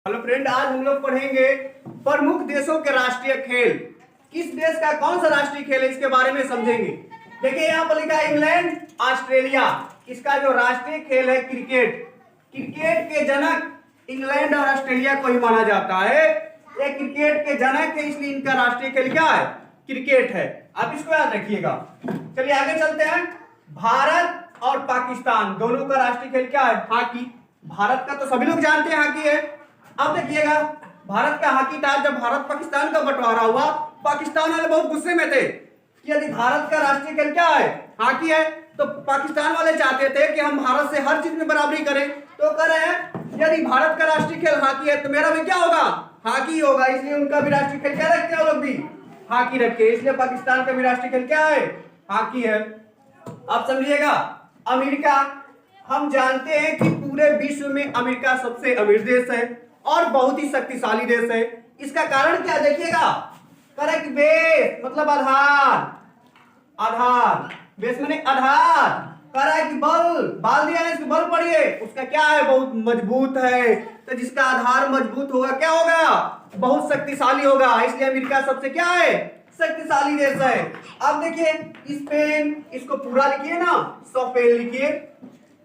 Hello friend, आज हम लोग पढ़ेंगे प्रमुख देशों के राष्ट्रीय खेल। किस देश का कौन सा राष्ट्रीय खेल है इसके बारे में समझेंगे। देखिए यहाँ पर लिखा है इंग्लैंड, ऑस्ट्रेलिया। इसका जो राष्ट्रीय खेल है क्रिकेट। क्रिकेट के जनक इंग्लैंड और ऑस्ट्रेलिया को ही माना जाता है। ये क्रिकेट के जनक है, इसलिए इनका राष्ट्रीय खेल क्या है? क्रिकेट है। आप इसको याद रखिएगा। चलिए आगे चलते हैं। भारत और पाकिस्तान दोनों का राष्ट्रीय खेल क्या है? हॉकी। भारत का तो सभी लोग जानते हैं हॉकी है। अब देखिएगा, भारत का हॉकी था। जब भारत पाकिस्तान का बंटवारा हुआ, पाकिस्तान वाले बहुत गुस्से में थे कि यदि भारत का राष्ट्रीय खेल क्या है? हॉकी है, तो पाकिस्तान वाले चाहते थे कि हम भारत से हर चीज में बराबरी करें। तो कह रहे हैं यदि भारत का राष्ट्रीय खेल हॉकी है तो मेरा भी क्या होगा? हॉकी होगा। इसलिए उनका भी राष्ट्रीय खेल क्या रखते हैं? लोग भी हॉकी रखे। इसलिए पाकिस्तान का भी राष्ट्रीय खेल क्या है? हॉकी है। अब समझिएगा, अमेरिका। हम जानते हैं कि पूरे विश्व में अमेरिका सबसे अमीर देश है और बहुत ही शक्तिशाली देश है। इसका कारण क्या? देखिएगा, करेक्ट बेस मतलब आधार। आधार बेस माने आधार। करेक्ट बल, बाल दिया है इसको, बल पढ़िए। उसका क्या है? बहुत मजबूत है। तो जिसका आधार मजबूत होगा क्या होगा? बहुत शक्तिशाली होगा। इसलिए अमेरिका सबसे क्या है? शक्तिशाली देश है। अब देखिए स्पेन, इसको पूरा लिखिए ना, स्पेन लिखिए।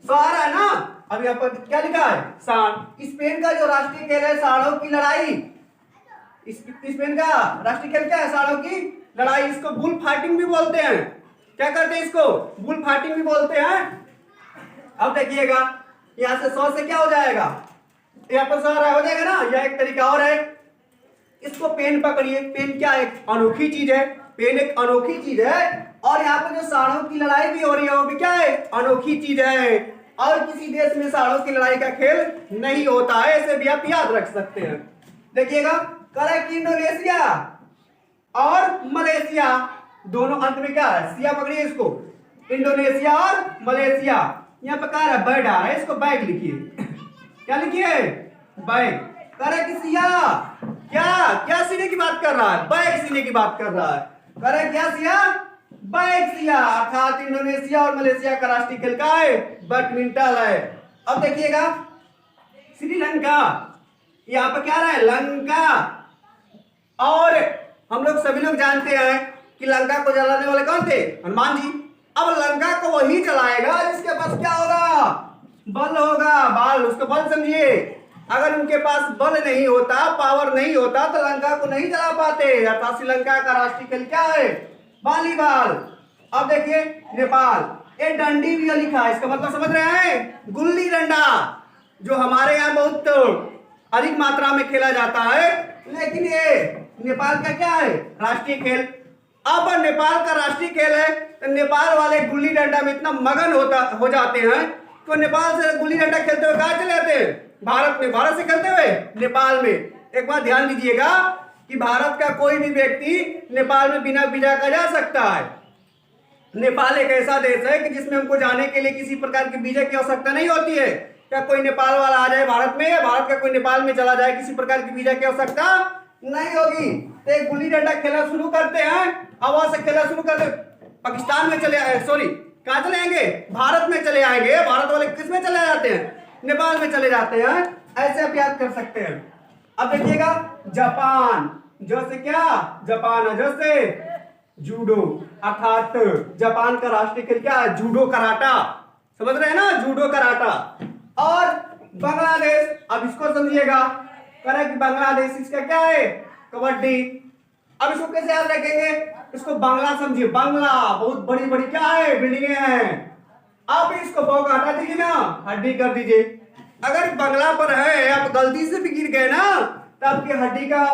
सारा है ना। अब यहाँ पर क्या लिखा है? सांड। स्पेन का जो राष्ट्रीय खेल है सांडों की लड़ाई। स्पेन का राष्ट्रीय खेल क्या है? सांडों की लड़ाई। इसको बुल फाइटिंग भी बोलते हैं। क्या करते हैं इसको? बुल फाइटिंग भी बोलते हैं। अब देखिएगा, यहाँ से 100 से क्या हो जाएगा? यहाँ पर 100 हो जाएगा ना। यह एक तरीका और है। इसको पेन पकड़िए। पेन क्या है? एक अनोखी चीज है। पेन एक अनोखी चीज है। और यहाँ पर जो सांडों की लड़ाई भी हो रही है वो भी क्या है? अनोखी चीज है। और किसी देश में सांडों की लड़ाई का खेल नहीं होता है। इसे भी आप याद रख सकते हैं। देखिएगा, करेक्ट इंडोनेशिया और मलेशिया दोनों अंत में क्या है? सिया पकड़िए इसको। इंडोनेशिया और मलेशिया। यहाँ पर क्या है? बैग आ रहा है, इसको बैग लिखिए। क्या लिखिए? बैग। करेक्ट सिया। क्या क्या सीने की बात कर रहा है? बैग सीने की बात कर रहा है। करेक्ट क्या सिया? बैग सिया। अर्थात इंडोनेशिया और मलेशिया का राष्ट्रीय खेल क्या है? बैडमिंटन है। अब देखिएगा, श्रीलंका। यहाँ पर क्या रहा है? लंका। और हम लोग सभी लोग जानते हैं कि लंका को जलाने वाले कौन थे? हनुमान जी। अब लंका को वही जलाएगा जिसके पास क्या होगा? बल होगा। बल, उसको बल समझिए। अगर उनके पास बल नहीं होता, पावर नहीं होता, तो लंका को नहीं जला पाते। अर्थात श्रीलंका का राष्ट्रीय खेल क्या है? वॉलीबॉल। अब देखिए नेपाल। ये डंडी भी लिखा है, इसका मतलब समझ रहे हैं? गुल्ली डंडा, जो हमारे यहाँ बहुत अधिक मात्रा में खेला जाता है। लेकिन ये नेपाल का क्या है? राष्ट्रीय खेल। अब नेपाल का राष्ट्रीय खेल है तो नेपाल वाले गुल्ली डंडा में इतना मगन हो जाते हैं तो नेपाल से गुल्ली डंडा खेलते हुए कहाँ चले जाते हैं? भारत में। भारत से खेलते हुए नेपाल में। एक बात ध्यान दीजिएगा कि भारत का कोई भी व्यक्ति नेपाल में बिना वीजा का जा सकता है। नेपाल एक ऐसा देश है कि जिसमें हमको जाने के लिए किसी प्रकार की वीजा की आवश्यकता नहीं होती है। क्या कोई नेपाल वाला आ जाए भारत में, या भारत का कोई नेपाल में चला जाए, किसी प्रकार की वीजा की आवश्यकता नहीं होगी। तो एक गुल्ली डंडा खेला शुरू करते हैं। अब वहां से खेला शुरू करते पाकिस्तान में चले आए, सॉरी कहाँ चले आएंगे? भारत में चले आएंगे। भारत वाले किस में चले जाते हैं? नेपाल में चले जाते हैं। ऐसे आप याद कर सकते हैं। अब देखिएगा, जापान। जो से क्या? जापान है। जो से जूडो। अर्थात जापान का राष्ट्रीय खेल क्या है? Judo karate. समझ रहे हैं ना? Judo karate. और बांग्लादेश। अब इसको समझिएगा। करेक्ट बांग्लादेश, इसका क्या है? कबड्डी। अब इसको कैसे याद रखेंगे? इसको बांग्ला समझिए। बांग्ला बहुत बड़ी बड़ी क्या है? बिल्डिंगें हैं। अब इसको बॉ का हटा दीजिए ना, हड्डी कर दीजिए। अगर बांग्ला पर है, आप गलती से भी गिर गए ना, तो आपकी हड्डी का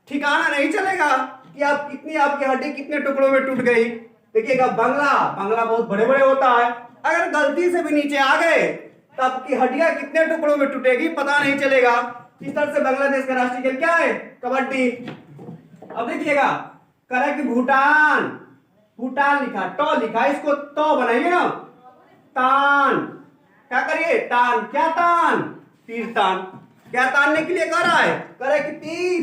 ठिकाना नहीं चलेगा कि आप कितनी, आपकी हड्डी कितने टुकड़ों में टूट गई। देखिएगा, बांग्ला बांग्ला बहुत बड़े बड़े होता है। अगर गलती से भी नीचे आ गए तो आपकी हड्डियां कितने टुकड़ों में टूटेगी पता नहीं चलेगा। इस तरह से बांग्लादेश का राष्ट्रीय खेल क्या है? कबड्डी। अब देखिएगा, करेक्ट भूटान। भूटान लिखा, टो लिखा, इसको तो बनाइए ना। तान। क्या करिए? तान। क्या तान? तीर तान। क्या तानने के लिए कर रहा है? करेक्ट तीर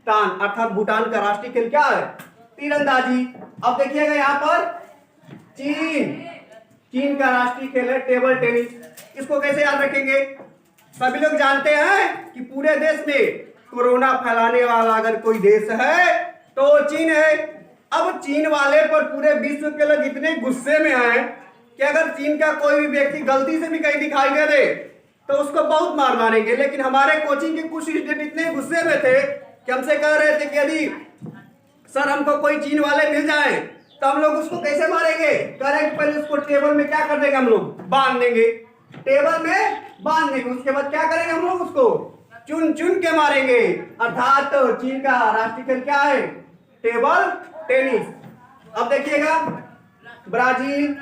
तान। अर्थात भूटान का राष्ट्रीय खेल क्या है? तीरंदाजी। अब देखिएगा यहाँ पर चीन। चीन का राष्ट्रीय खेल है टेबल टेनिस। इसको कैसे याद रखेंगे? सभी लोग जानते हैं कि पूरे देश में कोरोना फैलाने वाला अगर कोई देश है तो चीन है। अब चीन वाले पर पूरे विश्व के लोग इतने गुस्से में हैं कि अगर चीन का कोई भी व्यक्ति गलती से भी कहीं दिखाई दे दे तो उसको बहुत मार मारेंगे। लेकिन हमारे कोचिंग के कुछ स्टूडेंट इतने गुस्से में थे कि हमसे कह रहे थे कि यदि सर हमको कोई चीन वाले मिल जाए तो हम लोग उसको कैसे मारेंगे। कह रहे हैं पहले उसको टेबल में क्या कर देंगे, हम लोग बांध देंगे, टेबल में बांध देंगे, उसके बाद क्या करेंगे हम लोग उसको चुन चुन के मारेंगे। अर्थात चीन का राष्ट्रीय खेल क्या है, टेबल टेनिस। अब देखिएगा ब्राजील,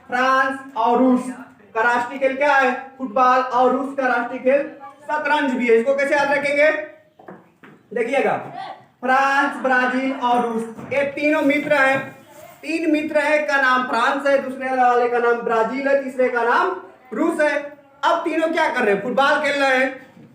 फ्रांस और रूस का राष्ट्रीय खेल क्या है, फुटबॉल, और रूस का राष्ट्रीय खेल शतरंज भी है। इसको कैसे याद रखेंगे, देखिएगा फ्रांस, ब्राजील और रूस, ये तीनों मित्र हैं। तीन मित्र है, का नाम फ्रांस है, दूसरे वाले का नाम ब्राजील है, तीसरे का नाम रूस है। अब तीनों क्या कर रहे हैं, फुटबॉल खेल रहे हैं।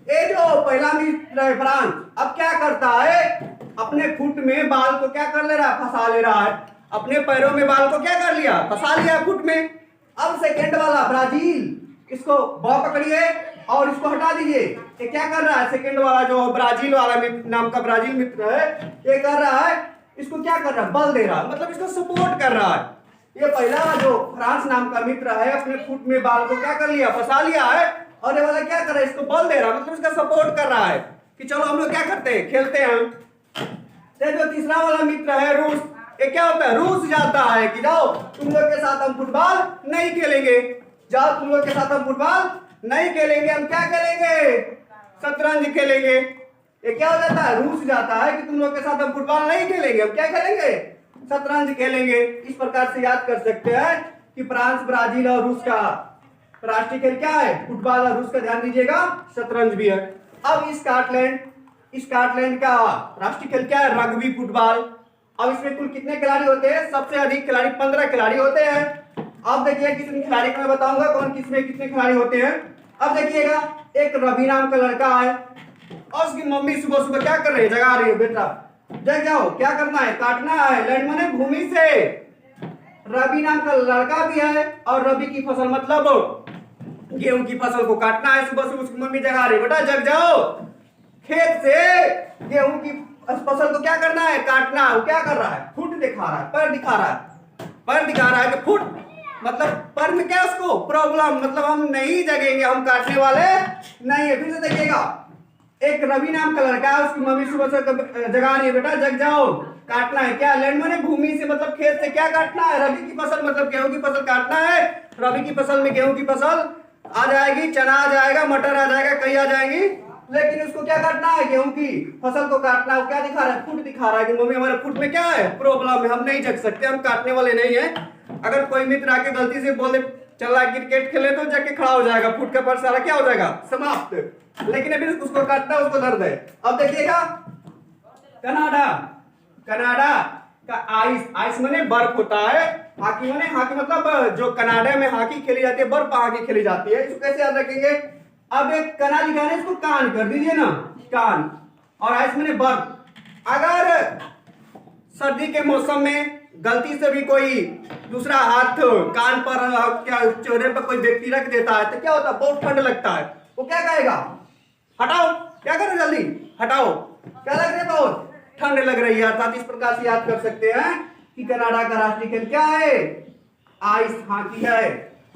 ये जो पहला मित्र है फ्रांस, अब क्या करता है, अपने फुट में बाल को क्या कर ले रहा है, फंसा ले रहा है। अपने पैरों में बाल को क्या कर लिया, फंसा लिया फुट में। अब सेकेंड वाला ब्राजील, इसको बॉल पकड़िए और इसको हटा दीजिए। ये क्या कर रहा है, सेकेंड वाला जो ब्राजील वाला नाम का ब्राजील मित्र है, ये कर रहा है, इसको क्या कर रहा है, बल दे रहा है, मतलब इसको सपोर्ट कर रहा है। ये पहला जो फ्रांस नाम का मित्र है, अपने फुट में बाल को क्या कर लिया, फंसा लिया है, और ये वाला क्या कर रहा है, इसको बल दे रहा है, मतलब इसका सपोर्ट कर रहा है कि चलो हम लोग क्या करते हैं, खेलते हैं। जो तीसरा वाला मित्र है रूस, ये क्या होता है, रूस जाता है कि जाओ तुम लोग के साथ हम फुटबॉल नहीं खेलेंगे, जाओ तुम लोग के साथ हम फुटबॉल नहीं खेलेंगे, हम क्या खेलेंगे, शतरंज खेलेंगे। ये क्या हो जाता है, रूस जाता है कि तुम लोग के साथ हम फुटबॉल नहीं खेलेंगे, हम क्या खेलेंगे, शतरंज खेलेंगे। इस प्रकार से याद कर सकते हैं कि फ्रांस, ब्राजील और रूस का राष्ट्रीय खेल क्या है, फुटबॉल, और रूस का ध्यान दीजिएगा शतरंज भी है। अब स्कॉटलैंड का राष्ट्रीय खेल क्या है, रग्बी फुटबॉल। अब इसमें कुल कितने खिलाड़ी होते हैं, सबसे अधिक खिलाड़ी 15 खिलाड़ी होते हैं। अब देखिए कितने खिलाड़ी को मैं बताऊंगा कौन किसमें कितने खिलाड़ी होते हैं। अब देखिएगा एक रवि नाम का लड़का है और उसकी मम्मी सुबह सुबह क्या कर रही है, जगा रही है, बेटा जग जाओ, क्या करना है, काटना है, लैंड माने भूमि से। रवि नाम का लड़का भी है और रवि की फसल मतलब गेहूं की फसल को काटना है। सुबह सुबह उसकी मम्मी जगा रही है, बेटा जग जाओ, खेत से गेहूं की फसल को क्या करना है, काटना है। वो क्या कर रहा है, फुट दिखा रहा है, पैर दिखा रहा है, पैर दिखा रहा है कि फुट मतलब पैर में क्या उसको प्रॉब्लम, मतलब हम नहीं जगेंगे, हम काटने वाले नहीं है। फिर से देखिएगा एक रवि नाम का लड़का है, उसकी मम्मी सुबह से जगा रही है, बेटा जग जाओ, काटना है, क्या लैंड माने भूमि से, मतलब खेत से क्या काटना है, रवि की फसल मतलब गेहूं की फसल काटना है। रवि की फसल में गेहूं की फसल आ जाएगी, चना आ जाएगा, मटर आ जाएगा, कई आ जाएंगी, लेकिन उसको क्या काटना है, गेहूं की फसल को काटना है। वो क्या दिखा रहा है, फुट दिखा रहा है कि मम्मी हमारे फुट में क्या है, प्रॉब्लम है, हम नहीं जग सकते, हम काटने वाले नहीं है। अगर कोई मित्र आके गलती से बोले चल रहा क्रिकेट खेले तो जाके खड़ा हो जाएगा, फुट का पर सारा क्या हो जाएगा, समाप्त। लेकिन अभी उसको काटना है, उसको दर्द है। अब देखिएगा कनाडा का आइस माने बर्फ होता है, हॉकी माने हॉकी मतलब जो कनाडा में हॉकी खेली जाती है, बर्फ हॉकी खेली जाती है। इसको कैसे याद रखेंगे, अब एक कना लिखा है, इसको कान कर दीजिए ना, कान, और आइस माने बर्फ। अगर सर्दी के मौसम में गलती से भी कोई दूसरा हाथ कान पर क्या चेहरे पर कोई व्यक्ति रख देता है तो क्या होता है, बहुत ठंड लगता है। वो क्या कहेगा, हटाओ, क्या करें, जल्दी हटाओ, क्या लग रहा है, बहुत ठंड लग रही है। अर्थात इस प्रकार से याद कर सकते हैं कि कनाडा का राष्ट्रीय खेल क्या है, आइस हॉकी है।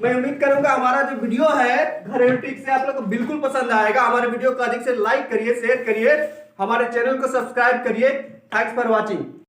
मैं उम्मीद करूंगा हमारा जो वीडियो है घरेलू ट्रिक से आप लोग को बिल्कुल पसंद आएगा। हमारे वीडियो को अधिक से लाइक करिए, शेयर करिए, हमारे चैनल को सब्सक्राइब करिए। Thanks for watching.